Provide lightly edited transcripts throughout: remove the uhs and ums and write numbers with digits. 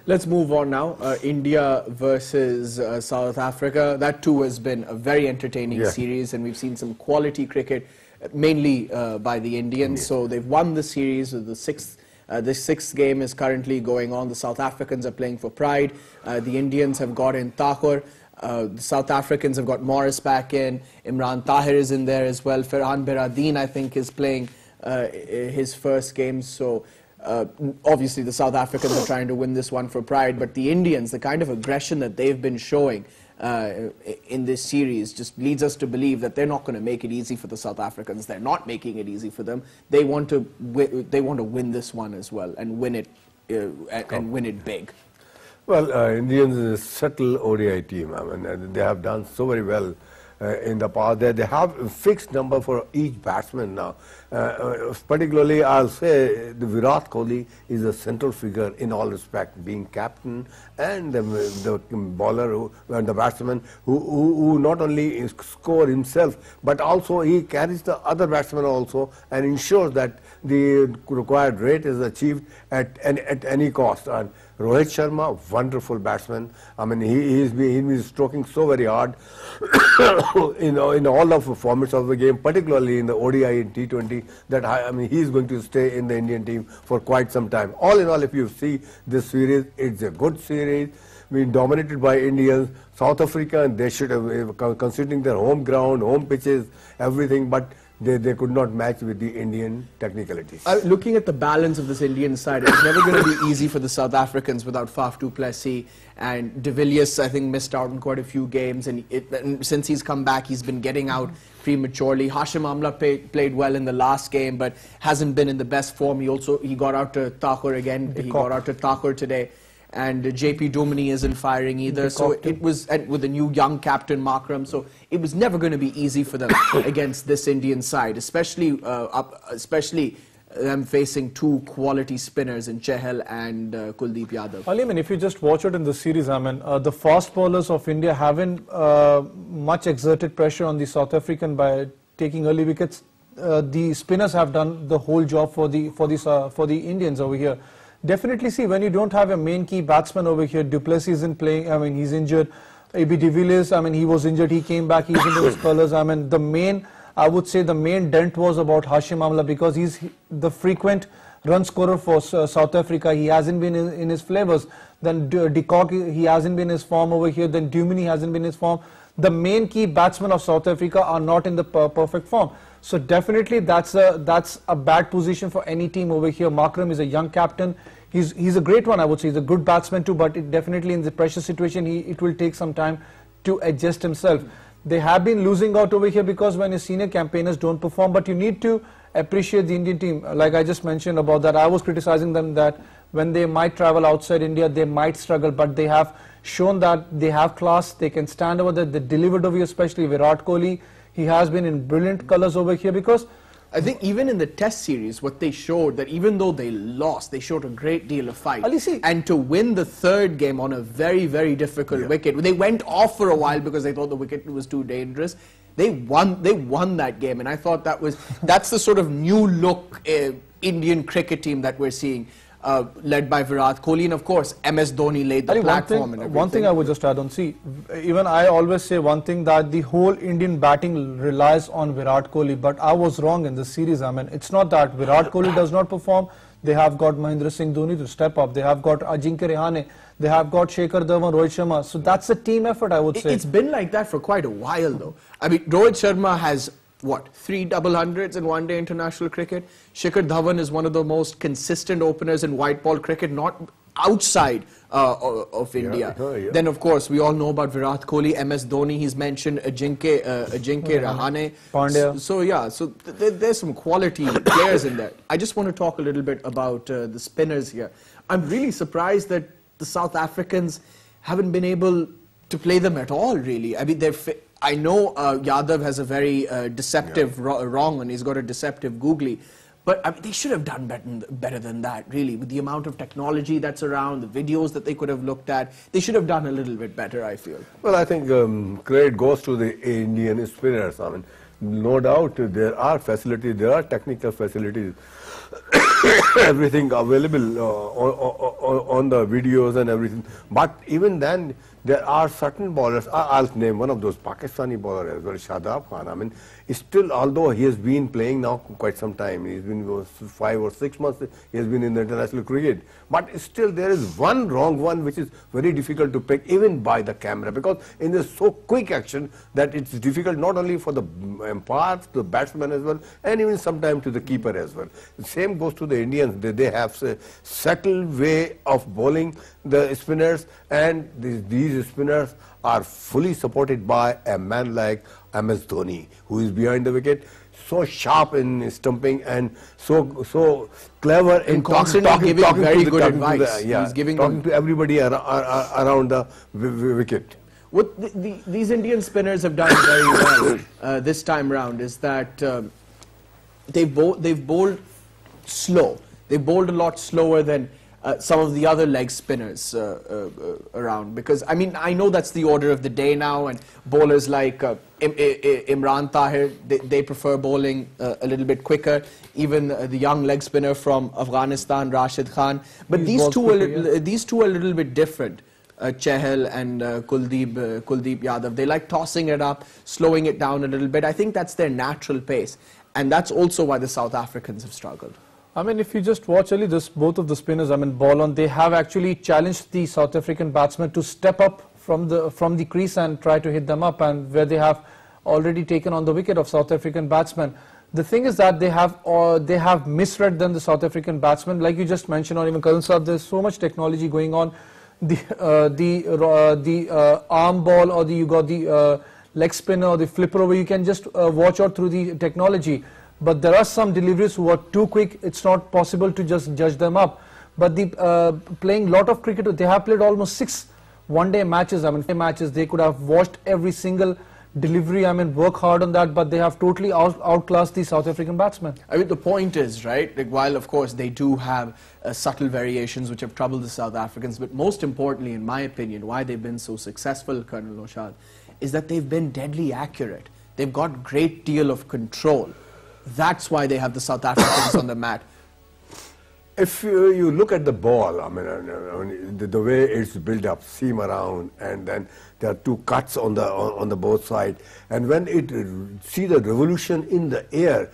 Let's move on now. India versus South Africa. That too has been a very entertaining series, and we've seen some quality cricket, mainly by the Indians. So they've won the series. The sixth game is currently going on. The South Africans are playing for pride. The Indians have got in Thakur. The South Africans have got Morris back in. Imran Tahir is in there as well. Farhan Biradeen, I think, is playing his first game. So obviously the South Africans are trying to win this one for pride, but the Indians, the kind of aggression that they've been showing in this series just leads us to believe that they're not going to make it easy for the South Africans. They're not making it easy for them. They want to win this one as well and win it and win it big. Well, Indians is a subtle ODI team. I mean, they have done so very well in the past. They have a fixed number for each batsman now. Particularly, I'll say the Virat Kohli is a central figure in all respect, being captain and the bowler and the batsman who not only score himself, but also he carries the other batsmen also and ensures that the required rate is achieved at any cost. And Rohit Sharma, wonderful batsman. I mean, he's been stroking so very hard in all of the formats of the game, particularly in the ODI and T20. That I mean, he's going to stay in the Indian team for quite some time. All in all, if you see this series, it's a good series. Being dominated by Indians, South Africa, and they should have, considering their home ground, home pitches, everything, but they could not match with the Indian technicalities. Looking at the balance of this Indian side, it's never going to be easy for the South Africans without Faf du Plessis, and De Villiers, I think, missed out on quite a few games, and since he's come back, he's been getting out prematurely. Hashim Amla played well in the last game, but hasn't been in the best form. He got out to Thakur again. He got out to Thakur today. And JP Duminy isn't firing either, so it was with a new young captain Markram, so it was never going to be easy for them against this Indian side, especially them facing two quality spinners in Chahal and Kuldeep Yadav. I mean, if you just watch it in the series, I mean, the fast bowlers of India haven't much exerted pressure on the South African by taking early wickets. The spinners have done the whole job for the Indians over here. Definitely, see, when you don't have a main key batsman over here, Du Plessis isn't playing, I mean, he's injured. AB de Villiers, I mean, he was injured, he came back, he's into his colours. I mean, I would say the main dent was about Hashim Amla, because he's the frequent run scorer for South Africa. He hasn't been in his flavours. Then de Kock, he hasn't been in his form over here. Then Duminy hasn't been in his form. The main key batsmen of South Africa are not in the perfect form. So definitely that's a bad position for any team over here. Markram is a young captain. He's a great one, I would say. He's a good batsman too, but definitely in the pressure situation, it will take some time to adjust himself. They have been losing out over here because when your senior campaigners don't perform, but you need to appreciate the Indian team. Like I just mentioned about that, I was criticizing them that when they might travel outside India, they might struggle, but they have shown that they have class, they can stand over there. They delivered over here, especially Virat Kohli. He has been in brilliant colours over here, because I think even in the test series, what they showed, that even though they lost, they showed a great deal of fight. And to win the third game on a very, very difficult wicket, they went off for a while because they thought the wicket was too dangerous. They won that game, and I thought that's the sort of new look Indian cricket team that we're seeing. Led by Virat Kohli, and of course MS Dhoni laid the platform. One thing I would just add on, see, even I always say one thing, that the whole Indian batting relies on Virat Kohli, but I was wrong in this series. I mean, it's not that Virat Kohli does not perform. They have got Mahendra Singh Dhoni to step up. They have got Ajinkya Rahane. They have got Shekhar Dhawan, Rohit Sharma. So that's a team effort, I would say. It's been like that for quite a while, though. I mean, Rohit Sharma has what, 3 double hundreds in one-day international cricket. Shekhar Dhawan is one of the most consistent openers in white ball cricket, not outside of India. Then, of course, we all know about Virat Kohli, MS Dhoni, he's mentioned Ajinkya Rahane. Pandya. So there's some quality players in there. I just want to talk a little bit about the spinners here. I'm really surprised that the South Africans haven't been able to play them at all, really. I mean, I know Yadav has a very deceptive wrong one. He's got a deceptive googly. But I mean, they should have done better than that, really, with the amount of technology that's around, the videos that they could have looked at. They should have done a little bit better, I feel. Well, I think credit goes to the Indian spinners. I mean, no doubt there are facilities, there are technical facilities, everything available on the videos and everything. But even then, there are certain bowlers. I'll name one of those, Pakistani bowler as well, Shadab Khan. I mean, still, although he has been playing now quite some time, he's been 5 or 6 months, he has been in the international cricket. But still, there is one wrong one which is very difficult to pick, even by the camera, because in this so quick action that it's difficult not only for the umpire, the batsman as well, and even sometimes to the keeper as well. The same goes to the Indians. They have a settled way of bowling the spinners, and these spinners are fully supported by a man like MS Dhoni, who is behind the wicket, so sharp in stumping and so clever in constantly giving very good advice. He's giving talking to everybody around the wicket. What these Indian spinners have done very well this time round is that they've bowled slow. They bowled a lot slower than some of the other leg spinners around, because I mean, I know that's the order of the day now, and bowlers like Imran Tahir, they prefer bowling a little bit quicker. Even the young leg spinner from Afghanistan, Rashid Khan, but these two are a little bit different. Chahal and Kuldeep Yadav, they like tossing it up, slowing it down a little bit. I think that's their natural pace, and that's also why the South Africans have struggled. I mean, if you just watch Ali, both of the spinners, I mean, ball on, they have actually challenged the South African batsmen to step up from the crease and try to hit them up, and where they have already taken on the wicket of South African batsmen. The thing is that they have misread them, the South African batsmen, like you just mentioned, or even Karan Saab. There's so much technology going on. The arm ball, or you got the leg spinner or the flipper over. You can just watch out through the technology. But there are some deliveries who are too quick. It's not possible to just judge them up. But the playing a lot of cricket, they have played almost 6 one-day matches. I mean, matches. They could have watched every single delivery. I mean, work hard on that. But they have totally outclassed the South African batsmen. I mean, the point is, right, like, while of course they do have subtle variations which have troubled the South Africans, but most importantly, in my opinion, why they've been so successful, Colonel Noshad, is that they've been deadly accurate. They've got great deal of control. That's why they have the South Africans on the mat. If you look at the ball, I mean, the way it's built up, seam around, and then there are 2 cuts on the both sides, and when it see the revolution in the air,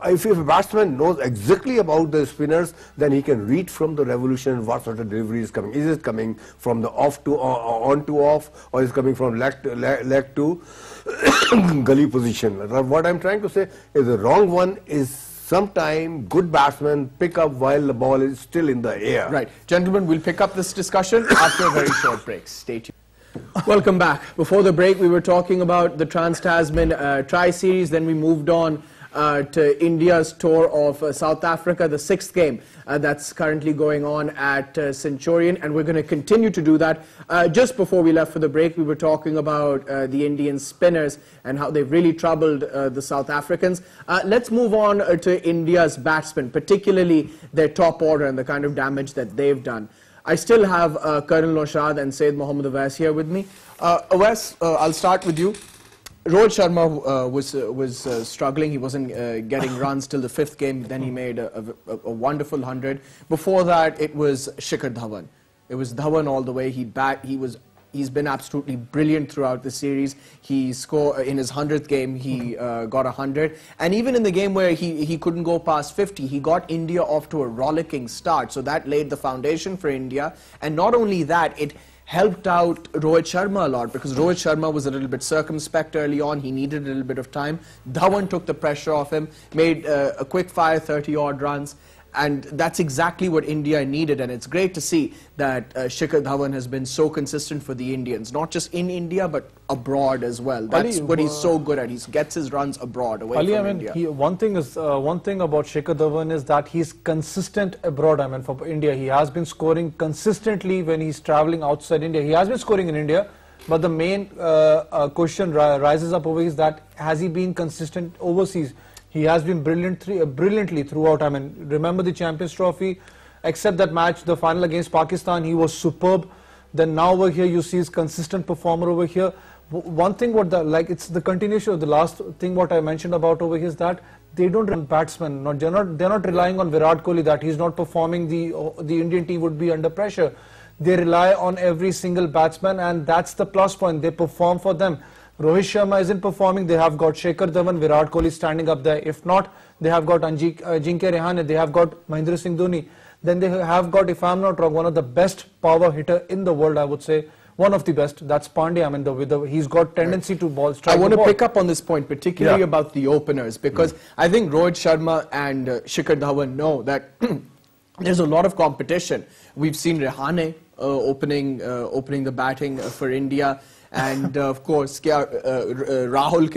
if a batsman knows exactly about the spinners, then he can read from the revolution what sort of delivery is coming. Is it coming from the off to on to off, or is it coming from leg to gully position? What I'm trying to say is the wrong one is sometimes good batsmen pick up while the ball is still in the air. Right. Gentlemen, we'll pick up this discussion after a very short break. Stay tuned. Welcome back. Before the break, we were talking about the Trans-Tasman Tri-Series, then we moved on to India's tour of South Africa, the 6th game that's currently going on at Centurion, and we're going to continue to do that. Just before we left for the break, we were talking about the Indian spinners and how they've really troubled the South Africans. Let's move on to India's batsmen, particularly their top order and the kind of damage that they've done. I still have Colonel Noshad and Syed Mohammad Awais here with me. Awais, I'll start with you. Rohit Sharma was struggling. He wasn't getting runs till the 5th game. Then he made a wonderful 100. Before that, it was Shikhar Dhawan. It was Dhawan all the way. He's been absolutely brilliant throughout the series. He scored in his 100th game. He got 100, and even in the game where he couldn't go past 50, he got India off to a rollicking start. So that laid the foundation for India. And not only that, it helped out Rohit Sharma a lot, because Rohit Sharma was a little bit circumspect early on. He needed a little bit of time. Dhawan took the pressure off him, made a quick fire 30-odd runs, and that's exactly what India needed. And it's great to see that Shikhar Dhawan has been so consistent for the Indians, not just in India but abroad as well. That's what he's so good at. He gets his runs abroad, away from India. One thing about Shikhar Dhawan is that he's consistent abroad. I mean, for India, he has been scoring consistently when he's traveling outside India. He has been scoring in India, but the main question rises up over is that has he been consistent overseas? He has been brilliantly throughout. I mean, remember the Champions Trophy, except that match, the final against Pakistan, he was superb. Then now over here, you see his consistent performer over here. One thing it's the continuation of the last thing what I mentioned about over here is that they don't run batsmen. They're not relying on Virat Kohli that he's not performing. The Indian team would be under pressure. They rely on every single batsman, and that's the plus point. They perform for them. Rohit Sharma isn't performing. They have got Shikhar Dhawan, Virat Kohli standing up there. If not, they have got Ajinkya Rahane. They have got Mahendra Singh Dhoni. Then they have got, if I'm not wrong, one of the best power hitter in the world, I would say. One of the best. That's Pandya. I mean, he's got tendency to ball strike. I want to pick up on this point, particularly about the openers, because I think Rohit Sharma and Shikhar Dhawan know that there's a lot of competition. We've seen Rahane opening the batting for India, and of course Rahul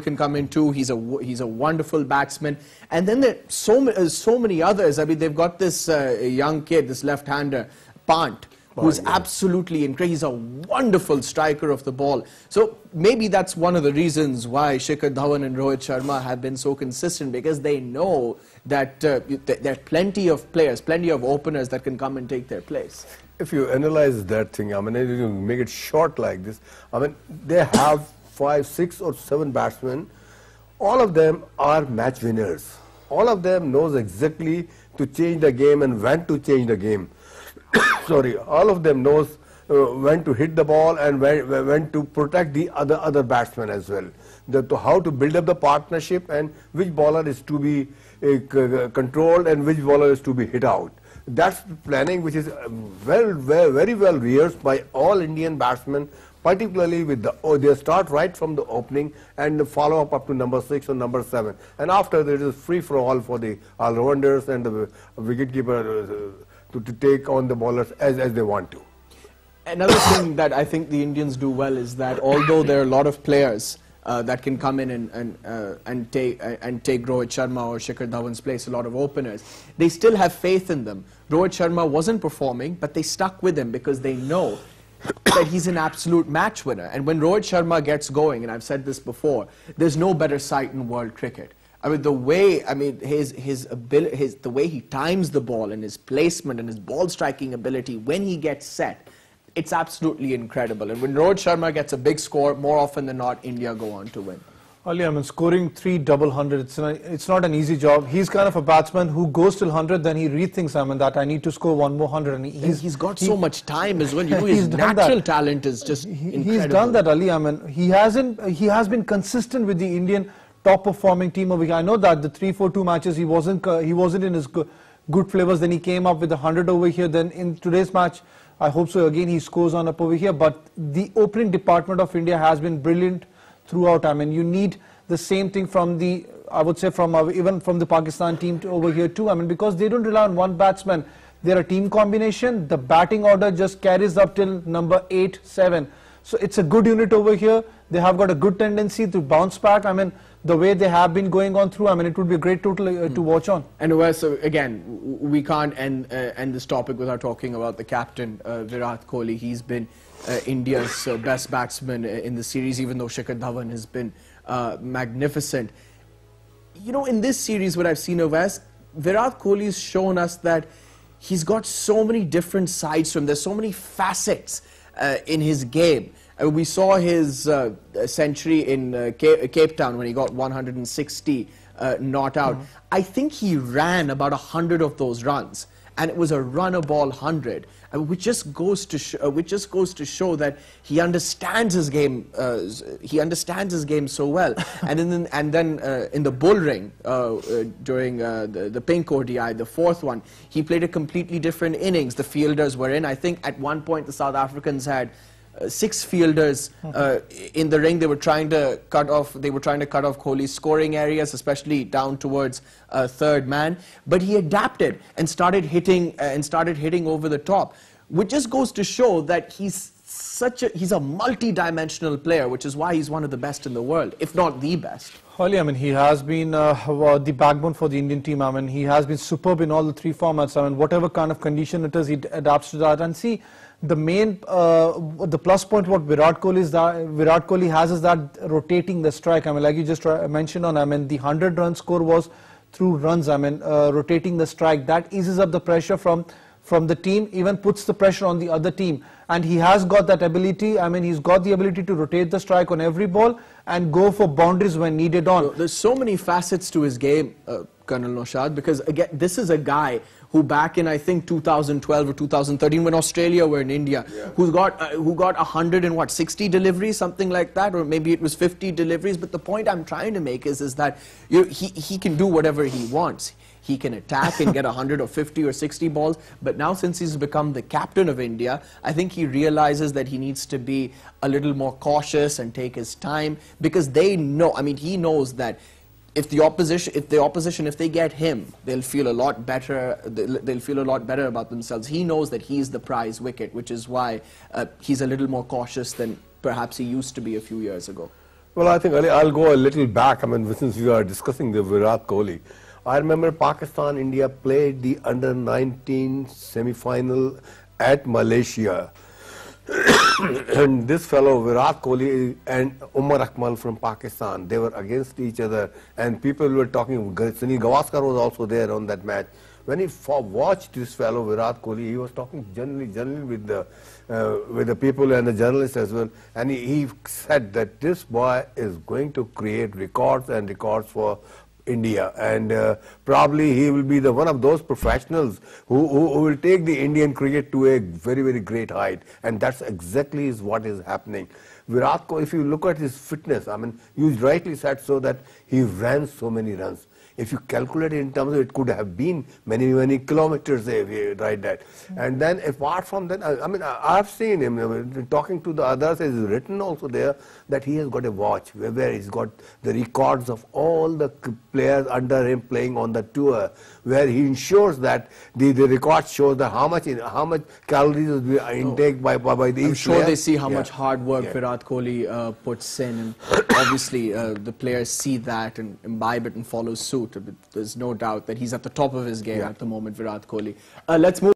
can come in too. He's a wonderful batsman, and then there are so many others. I mean, they've got this young kid, this left-hander, Pant, who's absolutely incredible. He's a wonderful striker of the ball. So maybe that's one of the reasons why Shikhar Dhawan and Rohit Sharma have been so consistent, because they know that there are plenty of players, plenty of openers that can come and take their place. If you analyze that thing, I mean, if you make it short like this, I mean, they have 5, 6 or 7 batsmen. All of them are match winners. All of them knows exactly to change the game and when to change the game. Sorry, all of them knows when to hit the ball and when to protect the other batsmen as well. How to build up the partnership and which bowler is to be controlled and which bowler is to be hit out. That's planning which is very well rehearsed by all Indian batsmen, particularly with they start right from the opening and follow up to number 6 or number 7. And after there is free for all for the all-rounders and the wicketkeeper to take on the bowlers as they want to. Another thing that I think the Indians do well is that although there are a lot of players that can come in and take Rohit Sharma or Shikhar Dhawan's place, a lot of openers, they still have faith in them. Rohit Sharma wasn't performing, but they stuck with him because they know that he's an absolute match winner. And when Rohit Sharma gets going, and I've said this before, there's no better sight in world cricket. I mean, the way the way he times the ball and his placement and his ball striking ability when he gets set, it's absolutely incredible. And when Rohit Sharma gets a big score, more often than not, India go on to win. Ali, I mean, scoring 3 double hundreds, it's not an easy job. He's kind of a batsman who goes till 100, then he rethinks, I mean, that I need to score one more 100. And he's got so much time as well. You know, his natural talent is just incredible. He's done that, Ali. I mean, he has been consistent with the Indian top performing team over here. I know that the 3-4-2 matches he wasn't in his good flavors. Then he came up with 100 over here. Then in today's match, I hope so again he scores on up over here. But the opening department of India has been brilliant throughout. I mean, you need the same thing from the, I would say, even from the Pakistan team over here too. I mean, because they don't rely on one batsman. They're a team combination. The batting order just carries up till number 8, 7. So it's a good unit over here. They have got a good tendency to bounce back. I mean, the way they have been going on through, I mean, it would be a great total to watch on. And so again, we can't end this topic without talking about the captain, Virat Kohli. He's been India's best batsman in the series, even though Shikhar Dhawan has been magnificent. You know, in this series, what I've seen of us, Virat Kohli's shown us that he's got so many different sides from. There's so many facets in his game. We saw his century in Cape Town when he got 160 not out. I think he ran about 100 of those runs, and it was a run-a ball 100, which just goes to show that he understands his game. He understands his game so well. And then in the bull ring during the pink ODI, the 4th one, he played a completely different innings. The fielders were in. I think at one point the South Africans had 6 fielders in the ring. They were trying to cut off Kohli's scoring areas, especially down towards 3rd man. But he adapted and started hitting over the top, which just goes to show that he's a multi-dimensional player, which is why he's one of the best in the world, if not the best. Holly, I mean, he has been the backbone for the Indian team. I mean, he has been superb in all the 3 formats. I mean, whatever kind of condition it is, he adapts to that. And see, the main, the plus point what Virat Kohli has is that rotating the strike. I mean, like you just mentioned on, I mean, the 100-run score was through runs. I mean, rotating the strike, that eases up the pressure from from the team, even puts the pressure on the other team. And he has got that ability. I mean, he's got the ability to rotate the strike on every ball and go for boundaries when needed on. So there's so many facets to his game, Colonel Naushad, because again, this is a guy who back in, I think, 2012 or 2013, when Australia were in India, who got 160 deliveries, something like that, or maybe it was 50 deliveries. But the point I'm trying to make is that he can do whatever he wants. He can attack and get 100 or 50 or 60 balls. But now, since he's become the captain of India, I think he realizes that he needs to be a little more cautious and take his time, because they know, I mean, he knows that if the opposition, if they get him, they'll feel a lot better. They'll feel a lot better about themselves. He knows that he's the prize wicket, which is why he's a little more cautious than perhaps he used to be a few years ago. Well, I think I'll go a little back. I mean, since we are discussing the Virat Kohli, I remember Pakistan-India played the under-19 semi-final at Malaysia. And this fellow Virat Kohli and Umar Akmal from Pakistan, they were against each other, and people were talking. Sunil Gavaskar was also there on that match. When he watched this fellow Virat Kohli, he was talking generally with the people and the journalists as well, and he said that this boy is going to create records and records for India, and probably he will be one of those professionals who will take the Indian cricket to a very, very great height, and that's exactly what is happening. Virat Kohli, if you look at his fitness, I mean, you rightly said so that he ran so many runs. If you calculate it in terms of, it could have been many, many kilometers if you write that. And then apart from that, I mean, I've seen him talking to the others. It's written also there that he has got a watch where he's got the records of all the players under him playing on the tour, where he ensures that the record shows that how much calories is intake by the I'm sure player. They see how much hard work Virat Kohli puts in, and obviously the players see that and imbibe it and follow suit. There's no doubt that he's at the top of his game at the moment, Virat Kohli. Let's move